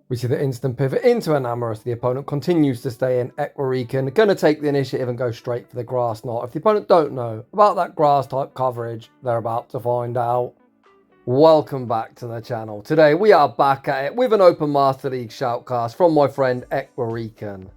We see the instant pivot into Enamorus. The opponent continues to stay in. Equarican going to take the initiative and go straight for the grass knot. If the opponent don't know about that grass type coverage, they're about to find out. Welcome back to the channel. Today we are back at it with an Open Master League shoutcast from my friend Equarican.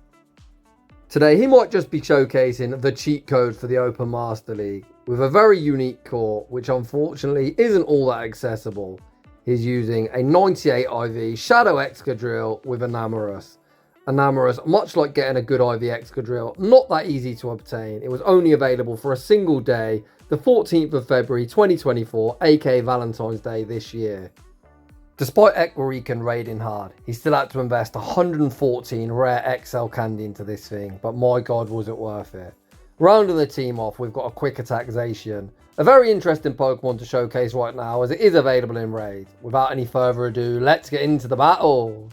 Today he might just be showcasing the cheat code for the Open Master League with a very unique core which unfortunately isn't all that accessible. He's using a 98 IV Shadow Excadrill with Enamorus. Enamorus, much like getting a good IV Excadrill, not that easy to obtain. It was only available for a single day, the 14th of February 2024, aka Valentine's Day this year. Despite Equarican raiding hard, he still had to invest 114 rare XL candy into this thing, but my god was it worth it. Rounding the team off, we've got a quick attack Zacian. A very interesting Pokemon to showcase right now as it is available in raids. Without any further ado, let's get into the battle.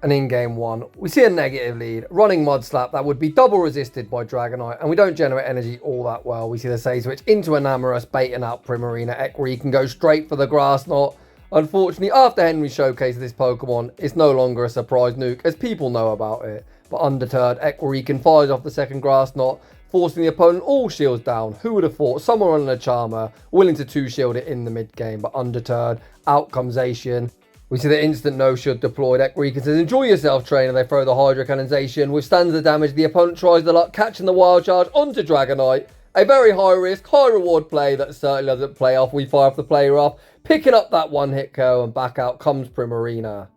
And in game 1, we see a negative lead, running Mud Slap that would be double resisted by Dragonite, and we don't generate energy all that well. We see the Sage Switch into Enamorus, baiting out Primarina. Equarican go straight for the Grass Knot. Unfortunately, after Henry showcased this Pokemon, it's no longer a surprise nuke as people know about it. But undeterred, Equarican fires off the second Grass Knot, forcing the opponent all shields down. Who would have thought someone running a Charmer, willing to two-shield it in the mid-game, but undeterred, out comes Zacian. We see the instant no-shield deployed. Equarican says, enjoy yourself, trainer. They throw the Hydro Cannon. Zacian withstands the damage. The opponent tries the luck, catching the Wild Charge onto Dragonite. A very high-risk, high-reward play that certainly doesn't play off. We fire off the player off, picking up that one-hit KO, and back out comes Primarina.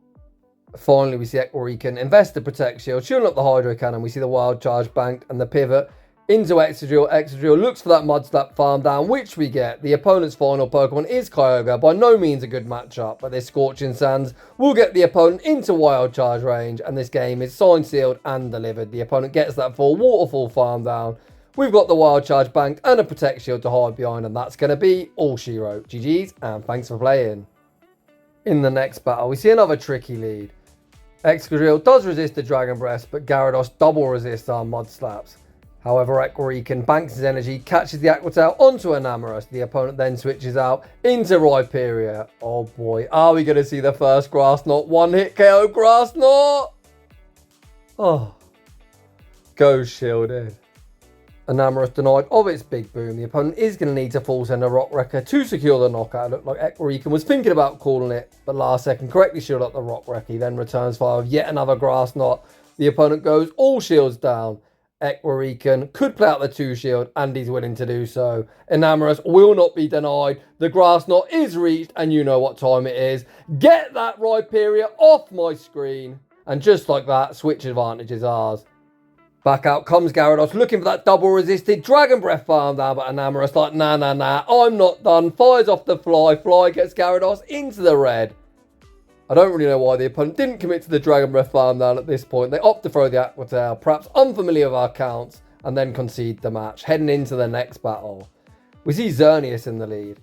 Finally, we see Equarican invest the Protect Shield, shielding up the Hydro Cannon. We see the Wild Charge banked and the pivot into Excadrill. Excadrill looks for that Mud Slap farm down, which we get. The opponent's final Pokemon is Kyogre, by no means a good matchup, but this Scorching Sands will get the opponent into Wild Charge range, and this game is signed, sealed, and delivered. The opponent gets that full Waterfall farm down. We've got the Wild Charge banked and a Protect Shield to hide behind, and that's going to be all she wrote. GG's, and thanks for playing. In the next battle, we see another tricky lead. Excadrill does resist the Dragon Breath, but Gyarados double resists our Mud Slaps. However, Equarican banks his energy, catches the Aqua Tail onto Enamorus. The opponent then switches out into Rhyperior. Oh boy, are we going to see the first Grass Knot? One-hit KO Grass Knot! Oh, go shielded. Enamorus denied of its big boom. The opponent is going to need to full send a Rock Wrecker to secure the knockout. It looked like Equarican was thinking about calling it, but last second correctly shielded up the Rock Wrecker. He then returns fire with yet another Grass Knot. The opponent goes all shields down. Equarican could play out the two shield, and he's willing to do so. Enamorus will not be denied. The Grass Knot is reached, and you know what time it is. Get that Rhyperior off my screen. And just like that, switch advantage is ours. Back out comes Gyarados, looking for that double resisted Dragon Breath farm down, but Enamorus like, nah, I'm not done. Fires off the Fly. Fly gets Gyarados into the red. I don't really know why the opponent didn't commit to the Dragon Breath farm down at this point. They opt to throw the Aqua Tail, perhaps unfamiliar with our counts, and then concede the match, heading into the next battle. We see Xerneas in the lead.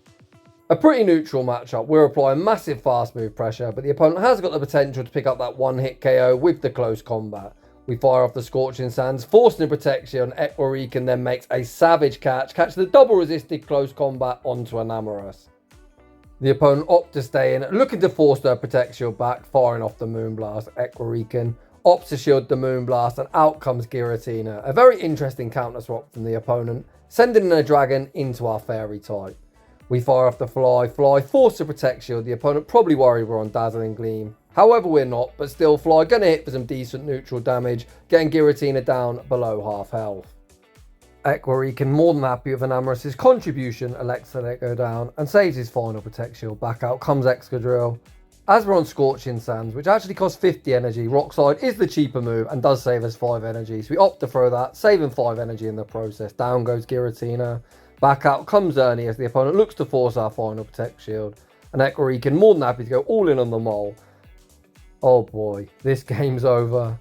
A pretty neutral matchup. We're applying massive fast move pressure, but the opponent has got the potential to pick up that one-hit KO with the close combat. We fire off the Scorching Sands, forcing a protection. Equarican then makes a savage catch the double resisted close combat onto Enamorus. The opponent opts to stay in, looking to force their Protect Shield back, firing off the Moonblast. Equarican opts to shield the Moonblast, and out comes Giratina. A very interesting counter swap from the opponent, sending in a Dragon into our Fairy type. We fire off the Fly, force the Protect Shield. The opponent probably worried we're on Dazzling Gleam. However, we're not, but still Fly gonna hit for some decent neutral damage, getting Giratina down below half health. Equarican more than happy with Enamorus' contribution, elects to let it go down and saves his final Protect Shield. Back out comes Excadrill. As we're on Scorching Sands, which actually costs 50 energy, Rock Slide is the cheaper move and does save us 5 energy. So we opt to throw that, saving 5 energy in the process. Down goes Giratina. Back out comes Ernie as the opponent looks to force our final Protect Shield. And Equarican more than happy to go all in on the mole. Oh boy, this game's over.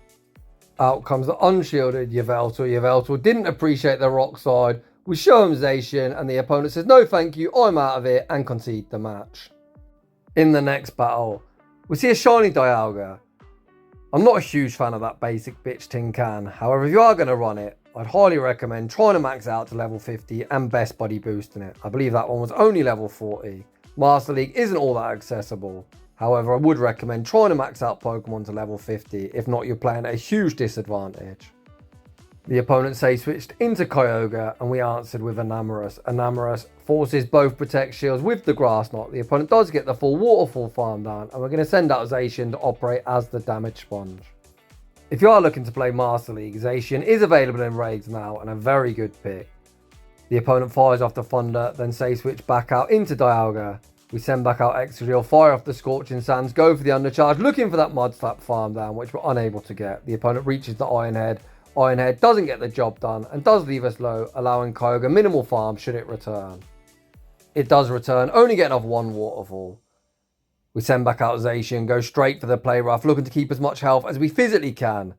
Out comes the unshielded Yveltal. Yveltal didn't appreciate the Rock Slide. We show him Zacian, and the opponent says, no thank you, I'm out of it, and concede the match. In the next battle, we see a shiny Dialga. I'm not a huge fan of that basic bitch tin can. However, if you are going to run it, I'd highly recommend trying to max out to level 50 and best buddy boosting it. I believe that one was only level 40. Master League isn't all that accessible. However, I would recommend trying to max out Pokemon to level 50, if not you're playing at a huge disadvantage. The opponent say switched into Kyogre and we answered with Enamorus. Enamorus forces both Protect Shields with the Grass Knot. The opponent does get the full Waterfall farm down and we're going to send out Zacian to operate as the damage sponge. If you are looking to play Master League, Zacian is available in raids now and a very good pick. The opponent fires off the Thunder, then say switch back out into Dialga. We send back out Excadrill, fire off the Scorching Sands, go for the undercharge, looking for that Mud Slap farm down, which we're unable to get. The opponent reaches the Iron Head. Iron Head doesn't get the job done and does leave us low, allowing Kyogre minimal farm should it return. It does return, only getting off one Waterfall. We send back out Zacian, go straight for the Play Rough, looking to keep as much health as we physically can.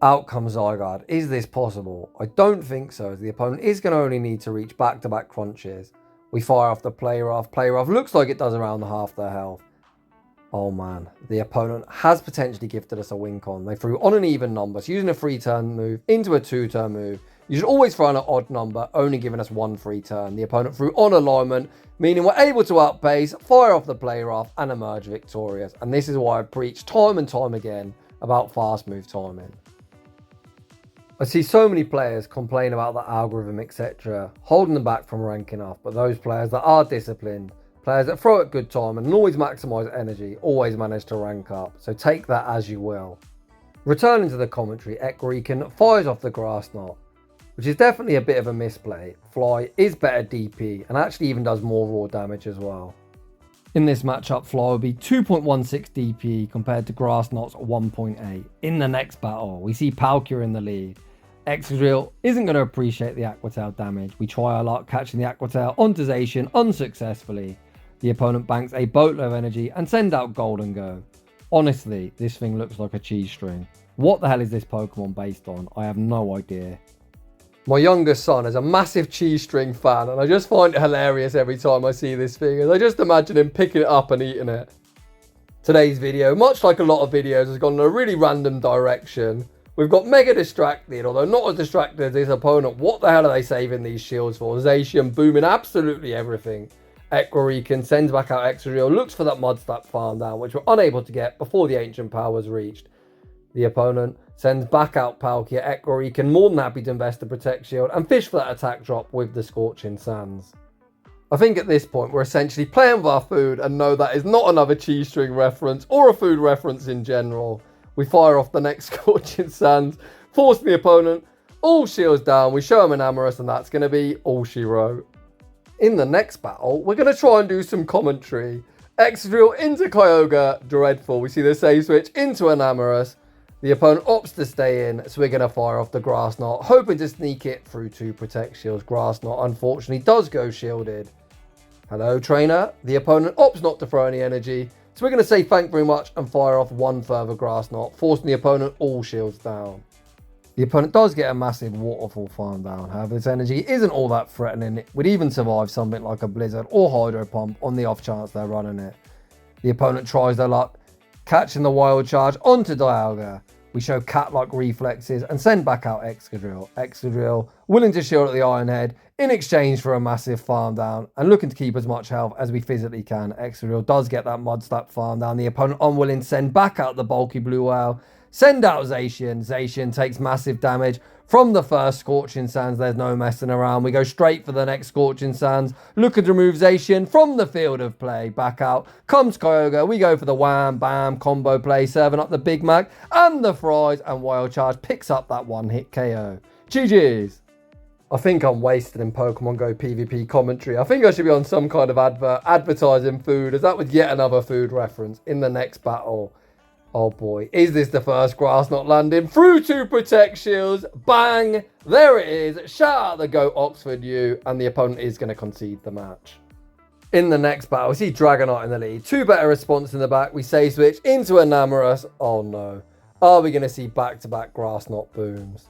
Out comes Zygarde. Is this possible? I don't think so, as the opponent is going to only need to reach back-to-back crunches. We fire off the Play Rough. Play Rough looks like it does around half their health. Oh man, the opponent has potentially gifted us a Wincon. They threw on an even number, so using a 3-turn move into a 2-turn move. You should always throw on an odd number, only giving us one free turn. The opponent threw on alignment, meaning we're able to outpace, fire off the Play Rough and emerge victorious. And this is why I preach time and time again about fast move timing. I see so many players complain about the algorithm, etc., holding them back from ranking up, but those players that are disciplined, players that throw at good time and always maximise energy, always manage to rank up, so take that as you will. Returning to the commentary, Equarican fires off the Grass Knot, which is definitely a bit of a misplay. Fly is better DP and actually even does more raw damage as well. In this matchup, Fly will be 2.16 DP compared to Grass Knot's 1.8. In the next battle, we see Palkia in the lead. Excadrill isn't going to appreciate the Aqua Tail damage. We try our luck catching the Aqua Tail onto Zacian unsuccessfully. The opponent banks a boatload of energy and send out Golden Go. Honestly, this thing looks like a cheese string. What the hell is this Pokemon based on? I have no idea. My youngest son is a massive cheese string fan and I just find it hilarious every time I see this thing, and I just imagine him picking it up and eating it. Today's video, much like a lot of videos, has gone in a really random direction. We've got mega distracted, although not as distracted as his opponent. What the hell are they saving these shields for? Zacian booming absolutely everything. Equarican sends back out Excadrill, looks for that Mud Slap farm down, which we're unable to get before the Ancient Power was reached. The opponent sends back out Palkia. Equarican more than happy to invest the Protect Shield and fish for that attack drop with the Scorching Sands. I think at this point we're essentially playing with our food and know that is not another cheese string reference or a food reference in general. We fire off the next Scorching Sands, forcing the opponent, all shields down, we show him Enamorus and that's going to be all she wrote. In the next battle, we're going to try and do some commentary. Excadrill into Kyogre, dreadful. We see the save switch into Enamorus. The opponent opts to stay in, so we're going to fire off the Grass Knot, hoping to sneak it through two Protect Shields. Grass Knot unfortunately does go shielded. Hello trainer. The opponent opts not to throw any energy, so we're going to say thank very much and fire off one further Grass Knot, forcing the opponent all shields down. The opponent does get a massive Waterfall farm down, however this energy isn't all that threatening. It would even survive something like a Blizzard or Hydro Pump on the off chance they're running it. The opponent tries their luck, catching the Wild Charge onto Dialga. We show cat-like reflexes and send back out Excadrill. Excadrill willing to shield at the Iron Head in exchange for a massive farm down and looking to keep as much health as we physically can. Excadrill does get that Mud Slap farm down. The opponent unwilling to send back out the bulky Blue Whale. Send out Zacian. Zacian takes massive damage from the first Scorching Sands. There's no messing around. We go straight for the next Scorching Sands. Looking to remove Zacian from the field of play. Back out comes Kyogre. We go for the wham bam combo play, serving up the Big Mac and the fries, and Wild Charge picks up that one hit KO. GG's. I think I'm wasted in Pokemon Go PvP commentary. I think I should be on some kind of advertising food, as that was yet another food reference in the next battle. Oh boy, is this the first Grass Knot landing through two Protect Shields? Bang! There it is. Shout out the GOAT Oxford U, and the opponent is going to concede the match. In the next battle, we see Dragonite in the lead. Two better response in the back. We save switch into Enamorus. Oh no. Are we going to see back-to-back Grass Knot booms?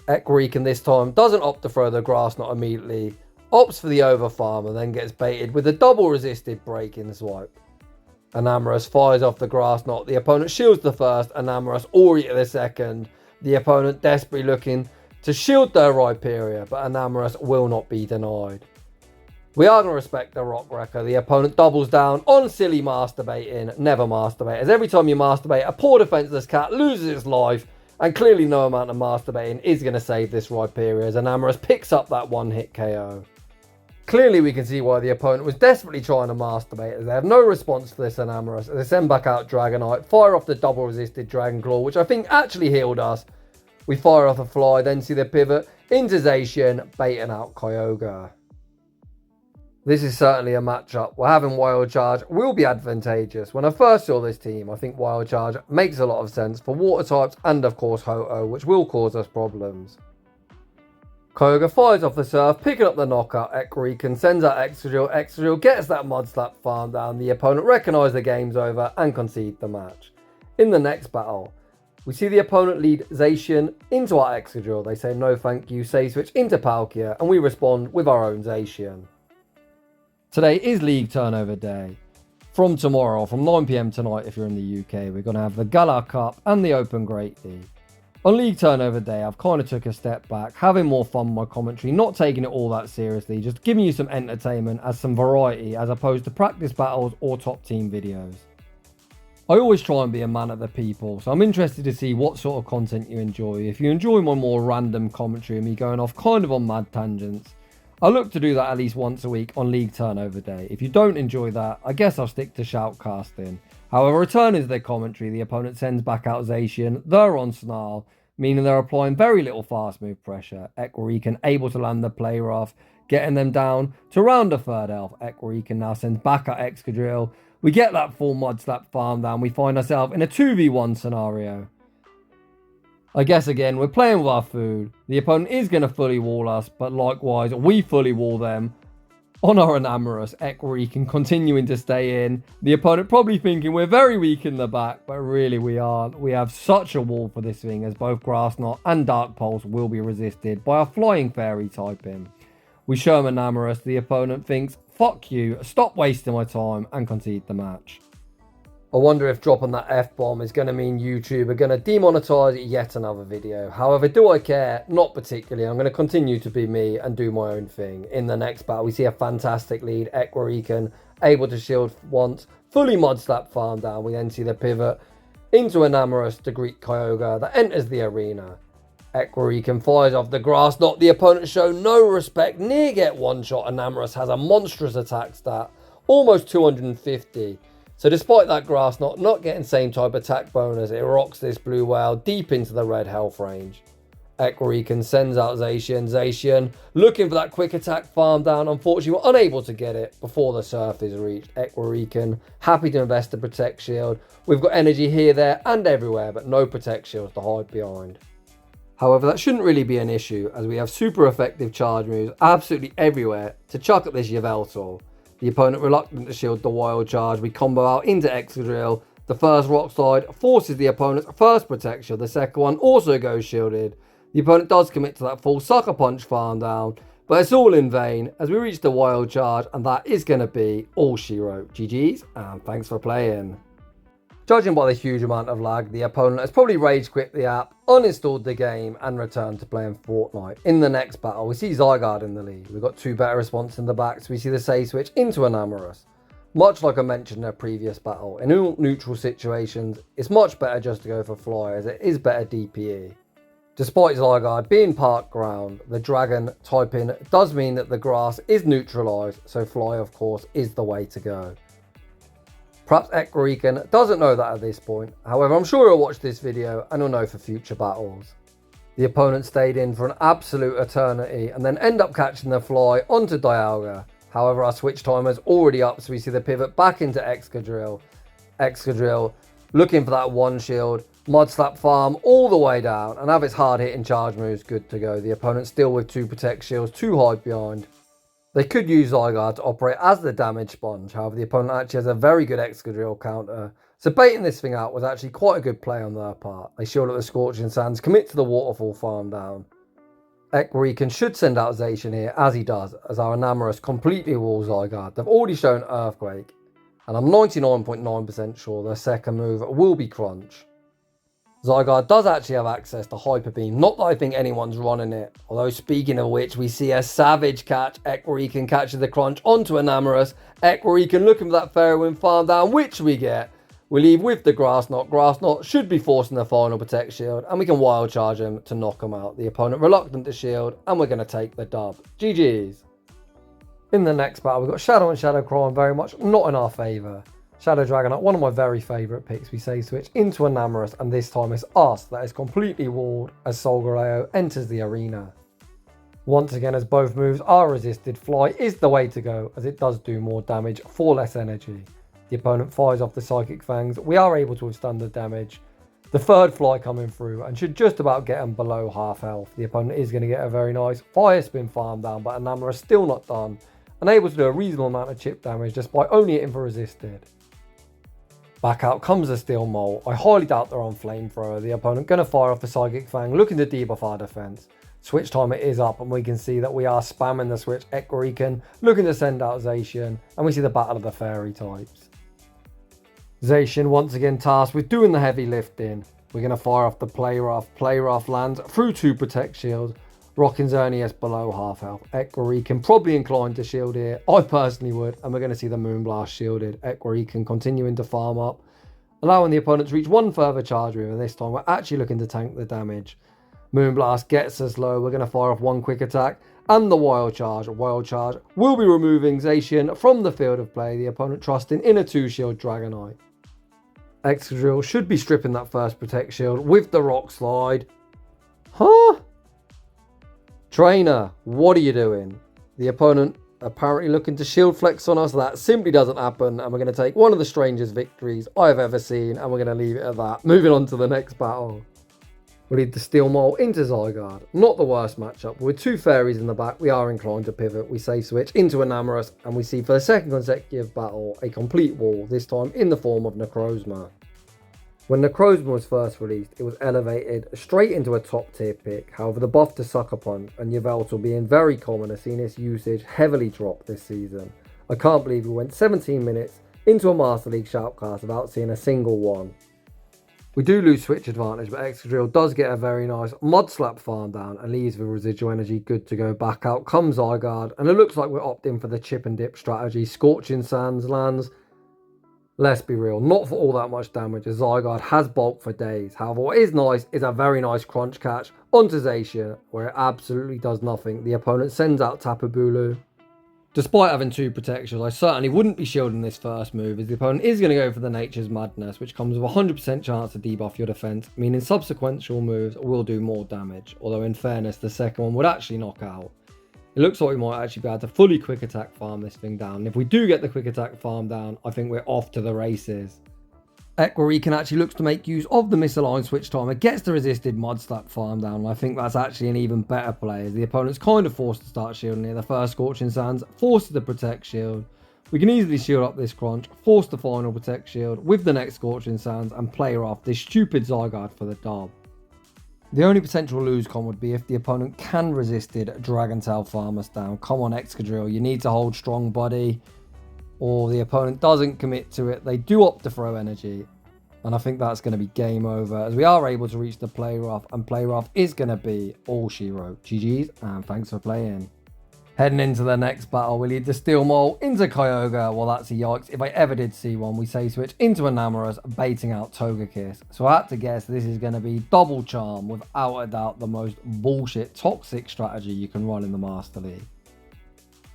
Equarican this time doesn't opt to throw the Grass Knot immediately. Opts for the overfarm and then gets baited with a double resisted break-in swipe. Enamorus fires off the Grass Knot. The opponent shields the first. Enamorus already at the second. The opponent desperately looking to shield their Rhyperior, but Enamorus will not be denied. We are going to respect the rock wrecker. The opponent doubles down on silly masturbating. Never masturbate, as every time you masturbate, a poor defenseless cat loses its life, and clearly no amount of masturbating is going to save this Rhyperior as Enamorus picks up that one-hit KO. Clearly we can see why the opponent was desperately trying to masturbate, as they have no response for this Enamorus, as they send back out Dragonite, fire off the double resisted Dragon Claw, which I think actually healed us. We fire off a fly, then see the pivot into Zacian, baiting out Kyogre. This is certainly a matchup where having Wild Charge will be advantageous. When I first saw this team, I think Wild Charge makes a lot of sense for water types and of course Ho-Oh, which will cause us problems. Kyogre fires off the Surf, picking up the knockout. Equarican sends out Excadrill. Excadrill gets that Mud Slap farm down. The opponent recognise the game's over and concede the match. In the next battle, we see the opponent lead Zacian into our Excadrill. They say no thank you, save switch into Palkia, and we respond with our own Zacian. Today is League Turnover Day. From tomorrow, from 9 PM tonight if you're in the UK, we're going to have the Galar Cup and the Open Great League. On League Turnover Day, I've kind of took a step back, having more fun with my commentary, not taking it all that seriously, just giving you some entertainment as some variety as opposed to practice battles or top team videos. I always try and be a man of the people, so I'm interested to see what sort of content you enjoy. If you enjoy my more random commentary and me going off kind of on mad tangents, I look to do that at least once a week on League Turnover Day. If you don't enjoy that, I guess I'll stick to shoutcasting. However, returning to their commentary, the opponent sends back out Zacian. They're on Snarl, meaning they're applying very little fast move pressure. Equarican able to land the play rough, getting them down to round a third health. Equarican now sends back out Excadrill. We get that full Mud Slap farm down. We find ourselves in a 2v1 scenario. I guess again, we're playing with our food. The opponent is going to fully wall us, but likewise, we fully wall them. On our Enamorus, Equarican continuing to stay in. The opponent probably thinking we're very weak in the back, but really we aren't. We have such a wall for this thing, as both Grass Knot and Dark Pulse will be resisted by a Flying Fairy typing. We show him Enamorus. The opponent thinks, fuck you, stop wasting my time, and concede the match. I wonder if dropping that F-bomb is going to mean YouTube are going to demonetize yet another video. However, do I care? Not particularly. I'm going to continue to be me and do my own thing. In the next battle, we see a fantastic lead. Equarican able to shield once, fully Mud Slap farm down. We then see the pivot into Enamorus to greet Kyogre that enters the arena. Equarican fires off the Grass Knot. The opponent show no respect. Near get one shot. Enamorus has a monstrous attack stat, almost 250. So despite that Grass Knot not getting same type attack bonus, it rocks this blue whale deep into the red health range. Equarican sends out Zacian. Zacian looking for that quick attack farm down. Unfortunately, we're unable to get it before the Surf is reached. Equarican happy to invest the Protect Shield. We've got energy here, there and everywhere, but no Protect Shields to hide behind. However, that shouldn't really be an issue, as we have super effective charge moves absolutely everywhere to chuck at this Yveltal. The opponent reluctant to shield the Wild Charge. We combo out into Excadrill. The first Rock Slide forces the opponent's first Protect Shield. The second one also goes shielded. The opponent does commit to that full Sucker Punch farm down, but it's all in vain as we reach the Wild Charge, and that is going to be all she wrote. GG's and thanks for playing. Judging by the huge amount of lag, the opponent has probably rage quit the app, uninstalled the game and returned to playing Fortnite. In the next battle, we see Zygarde in the lead. We've got two better responses in the back, so we see the save switch into Enamorus. Much like I mentioned in a previous battle, in all neutral situations, it's much better just to go for Fly, as it is better DPE. Despite Zygarde being park ground, the Dragon typing does mean that the grass is neutralised, so Fly of course is the way to go. Perhaps Equarican doesn't know that at this point. However, I'm sure he'll watch this video and he'll know for future battles. The opponent stayed in for an absolute eternity and then end up catching the Fly onto Dialga. However, our switch timer's already up, so we see the pivot back into Excadrill. Excadrill looking for that one shield, Mud Slap farm all the way down and have its hard hitting charge moves good to go. The opponent still with two Protect Shields to hide behind. They could use Zygarde to operate as the damage sponge, however the opponent actually has a very good Excadrill counter. So baiting this thing out was actually quite a good play on their part. They shield up the Scorching Sands, commit to the Waterfall farm down. Equarican should send out Zacian here, as he does, as our Enamorus completely walls Zygarde. They've already shown Earthquake, and I'm 99.9% sure their second move will be Crunch. Zygarde does actually have access to Hyper Beam, not that I think anyone's running it. Although speaking of which, we see a savage catch. Equarican catches the crunch onto Enamorus. Equarican looking for that Fairy Wind farm down, which we get. We leave with the Grass Knot. Grass Knot should be forcing the final Protect Shield, and we can Wild Charge him to knock him out. The opponent reluctant to shield, and we're going to take the dub. GG's. In the next battle, we've got Shadow and Shadow Crown, very much not in our favour. Shadow Dragonite, one of my very favourite picks. We save switch into Enamorus, and this time it's us that is completely walled as Solgaleo enters the arena. Once again, as both moves are resisted, Fly is the way to go, as it does do more damage for less energy. The opponent fires off the Psychic Fangs. We are able to withstand the damage. The third Fly coming through and should just about get him below half health. The opponent is going to get a very nice Fire Spin farm down, but Enamorus still not done, and able to do a reasonable amount of chip damage despite only hitting for resisted. Back out comes the Steel Mole. I highly doubt they're on Flamethrower. The opponent going to fire off the Psychic Fang, looking to debuff our defense. Switch timer is up, and we can see that we are spamming the switch. Equarican looking to send out Zacian, and we see the battle of the fairy types. Zacian once again tasked with doing the heavy lifting. We're going to fire off the Play Rough. Play Rough lands through 2 Protect Shields. Rocking Xerneas below half health. Equarican probably inclined to shield here. I personally would. And we're going to see the Moonblast shielded. Equarican continuing to farm up, allowing the opponent to reach one further charge move. And this time we're actually looking to tank the damage. Moonblast gets us low. We're going to fire off one quick attack and the Wild Charge. Wild Charge will be removing Zacian from the field of play. The opponent trusting in a 2-shield Dragonite. Excadrill should be stripping that first Protect Shield with the Rock Slide. Huh? Trainer, what are you doing? The opponent apparently looking to shield flex on us. That simply doesn't happen, and we're going to take one of the strangest victories I've ever seen, and we're going to leave it at that. Moving on to the next battle. We lead the Steel Mole into Zygarde. Not the worst matchup. With 2 fairies in the back, we are inclined to pivot. We save switch into Enamorus, and we see for the second consecutive battle a complete wall, this time in the form of Necrozma. When Necrozma was first released, it was elevated straight into a top tier pick. However, the buff to Sucker Punch and Yveltal being very common has seen its usage heavily drop this season. I can't believe we went 17 minutes into a Master League shoutcast without seeing a single one. We do lose switch advantage, but Excadrill does get a very nice Mud Slap farm down and leaves with residual energy good to go. Back out comes Zygarde, and it looks like we're opting for the chip and dip strategy. Scorching Sands lands. Let's be real, not for all that much damage, as Zygarde has bulk for days. However, what is nice is a very nice crunch catch onto Zacian, where it absolutely does nothing. The opponent sends out Tapu Bulu. Despite having 2 protections, I certainly wouldn't be shielding this first move, as the opponent is going to go for the Nature's Madness, which comes with a 100% chance to debuff your defense, meaning subsequential moves will do more damage. Although in fairness, the second one would actually knock out. It looks like we might actually be able to fully quick attack farm this thing down. And if we do get the quick attack farm down, I think we're off to the races. Equarican actually looks to make use of the misaligned switch timer, gets the resisted Mud Slap farm down, and I think that's actually an even better play, as the opponent's kind of forced to start shielding here. The first Scorching Sands forces the Protect Shield. We can easily shield up this crunch, force the final Protect Shield with the next Scorching Sands, and play off this stupid Zygarde for the dub. The only potential lose con would be if the opponent can resisted Dragon Tail farm us down. Come on, Excadrill, you need to hold strong, buddy. Or the opponent doesn't commit to it. They do opt to throw energy. And I think that's going to be game over, as we are able to reach the Play Rough. And Play Rough is going to be all she wrote. GG's, and thanks for playing. Heading into the next battle, we lead the Steel Mole into Kyogre. Well, that's a yikes. If I ever did see one, we say switch into Enamorus, baiting out Togekiss. So I had to guess this is going to be Double Charm, without a doubt the most bullshit, toxic strategy you can run in the Master League.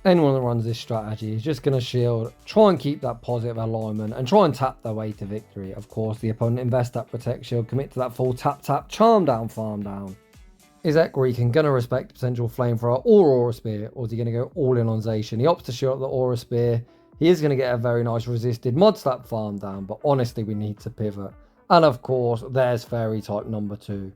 Anyone that runs this strategy is just going to shield, try and keep that positive alignment, and try and tap their way to victory. Of course, the opponent invests that Protect Shield, commit to that full tap, charm down, farm down. Is Equarican going to respect potential Flamethrower or Aura Spear, or is he going to go all in on Zacian? He opts to shield up the Aura Spear. He is going to get a very nice resisted Mud Slap farm down, but honestly, we need to pivot. And of course, there's Fairy type number 2.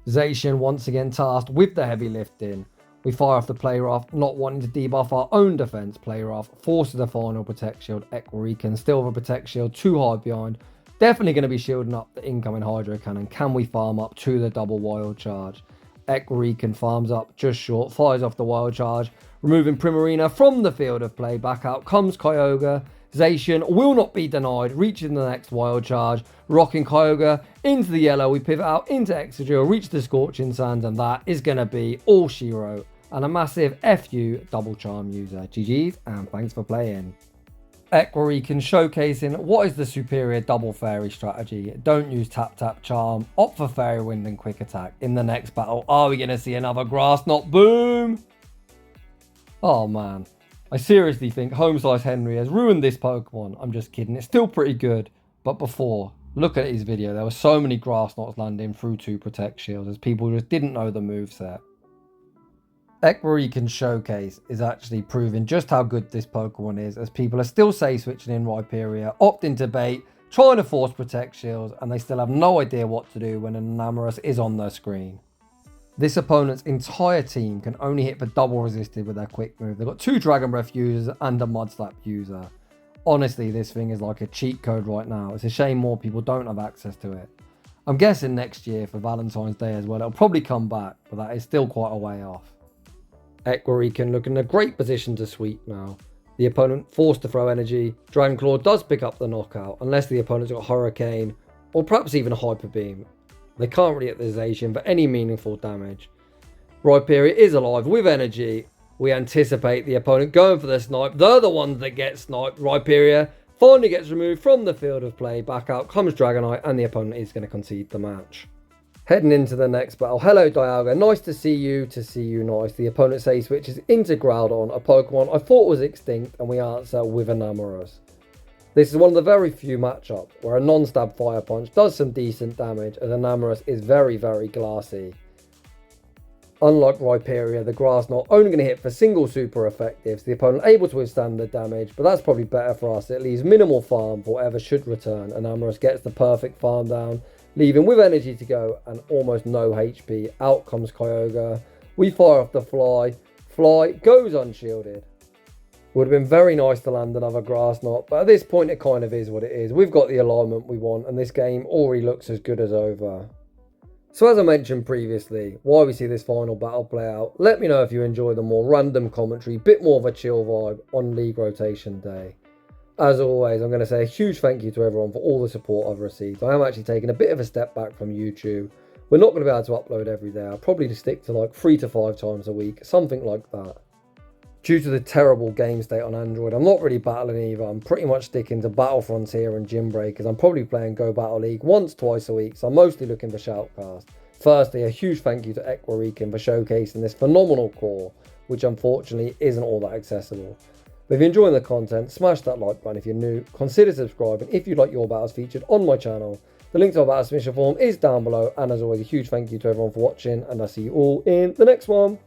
Zacian once again tasked with the heavy lifting. We fire off the Play Rough, not wanting to debuff our own defense. Play Rough forces the final Protect Shield. Equarican still with a Protect Shield, too hard behind. Definitely going to be shielding up the incoming Hydro Cannon. Can we farm up to the double Wild Charge? Equarican farms up just short, fires off the Wild Charge, removing Primarina from the field of play. Back out comes Kyogre, Zacian will not be denied, reaching the next wild charge, rocking Kyogre into the yellow. We pivot out into Excadrill, reach the Scorching Sands, and that is going to be all she wrote. And a massive FU double charm user. GG's and thanks for playing. Equarican showcasing what is the superior double fairy strategy. Don't use tap tap charm, opt for fairy wind and quick attack. In the next battle, are we going to see another grass knot? Boom! Oh man, I seriously think Home Slice Henry has ruined this Pokemon. I'm just kidding, it's still pretty good. But before, look at his video, there were so many grass knots landing through 2 Protect Shields as people just didn't know the moveset. Equarican Showcase is actually proving just how good this Pokemon is, as people are still say switching in Rhyperior, opting to bait, trying to force Protect Shields, and they still have no idea what to do when an Enamorus is on their screen. This opponent's entire team can only hit for double resisted with their quick move. They've got 2 Dragon Breath users and a Mud Slap user. Honestly, this thing is like a cheat code right now. It's a shame more people don't have access to it. I'm guessing next year for Valentine's Day as well, it'll probably come back, but that is still quite a way off. Equarican looking in a great position to sweep now. The opponent forced to throw energy. Dragon Claw does pick up the knockout, unless the opponent's got Hurricane, or perhaps even a Hyper Beam. They can't really hit the Zacian for any meaningful damage. Rhyperior is alive with energy. We anticipate the opponent going for the snipe. They're the ones that get sniped. Rhyperior finally gets removed from the field of play. Back out comes Dragonite, and the opponent is going to concede the match. Heading into the next battle. Hello Dialga, nice to see you nice. The opponent says switches into Groudon, a Pokemon I thought was extinct, and we answer with Enamorus. This is one of the very few matchups where a non-stab Fire Punch does some decent damage, as Enamorus is very, very glassy. Unlike Rhyperior, the Grass Knot only going to hit for single super effectives, the opponent able to withstand the damage, but that's probably better for us. It leaves minimal farm for whatever should return. Enamorus gets the perfect farm down, leaving with energy to go and almost no HP. Out comes Kyogre. We fire off the Fly. Fly goes unshielded. Would have been very nice to land another Grass Knot, but at this point it kind of is what it is. We've got the alignment we want, and this game already looks as good as over. So as I mentioned previously, while we see this final battle play out, let me know if you enjoy the more random commentary, bit more of a chill vibe on League Rotation Day. As always, I'm going to say a huge thank you to everyone for all the support I've received. I am actually taking a bit of a step back from YouTube. We're not going to be able to upload every day. I'll probably just stick to like 3 to 5 times a week, something like that. Due to the terrible game state on Android, I'm not really battling either. I'm pretty much sticking to Battle Frontier and Gym Breakers. I'm probably playing Go Battle League once, twice a week, so I'm mostly looking for shoutcast. Firstly, a huge thank you to Equarican for showcasing this phenomenal core, which unfortunately isn't all that accessible. But if you're enjoying the content, smash that like button if you're new, consider subscribing if you'd like your battles featured on my channel. The link to our battle submission form is down below, and as always, a huge thank you to everyone for watching, and I'll see you all in the next one.